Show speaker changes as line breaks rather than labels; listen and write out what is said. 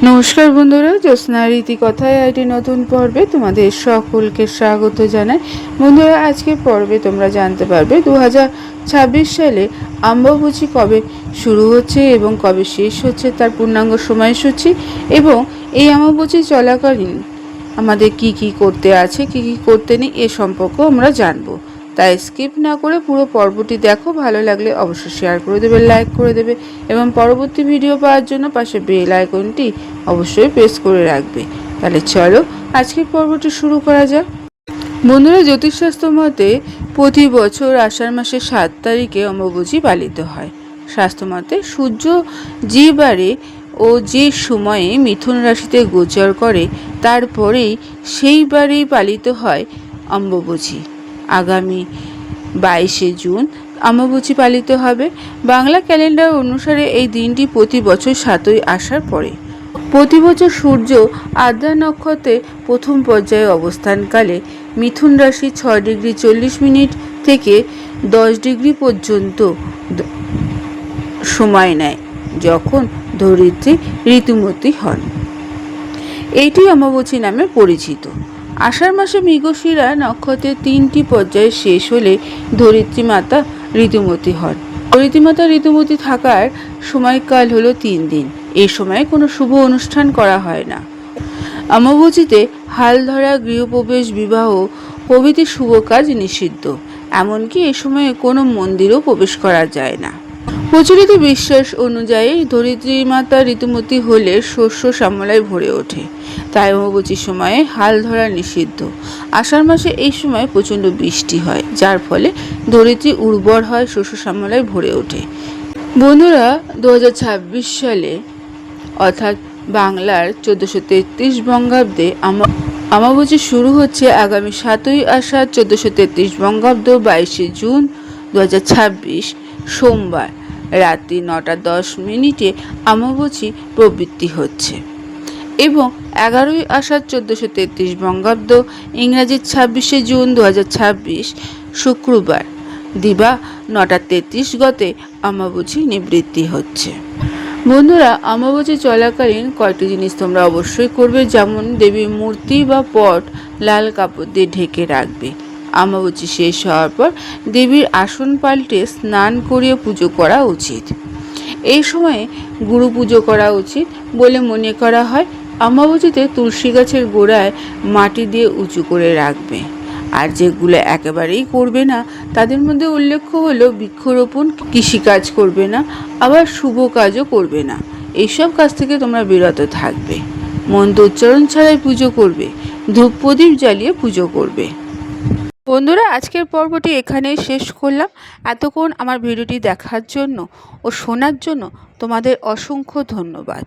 নমস্কার বন্ধুরা, জ্যোৎস্না রীতিকথায় একটি নতুন পর্বে তোমাদের সকলকে স্বাগত জানাই। বন্ধুরা, আজকের পর্বে তোমরা জানতে পারবে 2026 সালে অম্বুবাচী কবে শুরু হচ্ছে এবং কবে শেষ হচ্ছে তার পূর্ণাঙ্গ সময়সূচি, এবং এই অম্বুবাচী চলাকালীন আমাদের কি কি করতে আছে, কি কি করতে নেই এ সম্পর্কেও আমরা জানবো। তাই স্কিপ না করে পুরো পর্বটি দেখো। ভালো লাগলে অবশ্যই শেয়ার করে দেবে, লাইক করে দেবে এবং পরবর্তী ভিডিও পাওয়ার জন্য পাশে বেল আইকনটি অবশ্যই প্রেস করে রাখবে। তাহলে চলো আজকের পর্বটি শুরু করা যাক। বন্ধুরা, জ্যোতিষশাস্ত্র মতে প্রতি বছর আষাঢ় মাসের 7 তারিখে অম্বুবাচী পালিত হয়। শাস্ত্র মতে সূর্য যে বারে ও যে সময়ে মিথুন রাশিতে গোচর করে তারপরেই সেই বারেই পালিত হয় অম্বুবাচী। আগামী 22শে জুন অম্বুবাচী পালিত হবে। বাংলা ক্যালেন্ডার অনুসারে এই দিনটি প্রতি বছর 7ই আষাঢ় পড়ে। প্রতি বছর সূর্য আদ্রা নক্ষত্রে প্রথম পর্যায়ে অবস্থানকালে মিথুন রাশি 6 ডিগ্রি 40 মিনিট থেকে 10 ডিগ্রি পর্যন্ত সময় নেয়, যখন ধরিত্রী ঋতুমতী হন। এইটি অমাবস্যা নামে পরিচিত। আষাঢ় মাসে মৃগশিরা নক্ষত্রের 3টি পর্যায়ে শেষ হলে ধরিত্রী মাতা ঋতুমতী হন। ধরিত্রী মাতা ঋতুমতী থাকার সময়কাল হলো 3 দিন। এই সময়ে কোনো শুভ অনুষ্ঠান করা হয় না। অমাবস্যাতে হাল ধরা, গৃহপ্রবেশ, বিবাহ প্রভৃতি শুভ কাজ নিষিদ্ধ। এমনকি এ সময়ে কোনো মন্দিরেও প্রবেশ করা যায় না। প্রচলিত বিশ্বাস অনুযায়ী ধরিত্রী মাতা ঋতুমতী হলে শস্য শ্যামলায় ভরে ওঠে, তাই অমাবস্যার সময়ে হাল ধরা নিষিদ্ধ। আষাঢ় মাসে এই সময় প্রচণ্ড বৃষ্টি হয়, যার ফলে ধরিত্রী উর্বর হয়, শস্য শ্যামলায় ভরে ওঠে। বন্ধুরা, 2026 সালে অর্থাৎ বাংলার 1433 বঙ্গাব্দে অমাবস্যা শুরু হচ্ছে আগামী 7ই আষাঢ় 1433 বঙ্গাব্দ 22শে জুন 2026 সোমবার রাত্রি 9:10 অমাবস্যা প্রবৃত্তি হচ্ছে, এবং 11ই আষাঢ় 1433 বঙ্গাব্দ ইংরাজি 26শে জুন 2026 শুক্রবার দিবা 9:33 গতে অমাবস্যা নিবৃত্তি হচ্ছে। বন্ধুরা, অমাবস্যা চলাকালীন কয়েকটি জিনিস তোমরা অবশ্যই করবে, যেমন দেবীর মূর্তি বা পট লাল কাপড় দিয়ে ঢেকে রাখবে। অমাবস্যা শেষ হওয়ার পর দেবীর আসন পাল্টে স্নান করিয়ে পুজো করা উচিত। এই সময়ে গুরু পুজো করা উচিত বলে মনে করা হয়। অমাবস্যাতে তুলসী গাছের গোড়ায় মাটি দিয়ে উঁচু করে রাখবে। আর যেগুলো একেবারেই করবে না তাদের মধ্যে উল্লেখ্য হলো বৃক্ষরোপণ, কৃষিকাজ করবে না, আবার শুভ কাজও করবে না। এইসব কাজ থেকে তোমরা বিরত থাকবে। মন্ত্র উচ্চারণ ছাড়াই পুজো করবে, ধূপ প্রদীপ জ্বালিয়ে পুজো করবে। বন্ধুরা, আজকের পর্বটি এখানেই শেষ করলাম। এতক্ষণ আমার ভিডিওটি দেখার জন্য ও শোনার জন্য তোমাদের অসংখ্য ধন্যবাদ।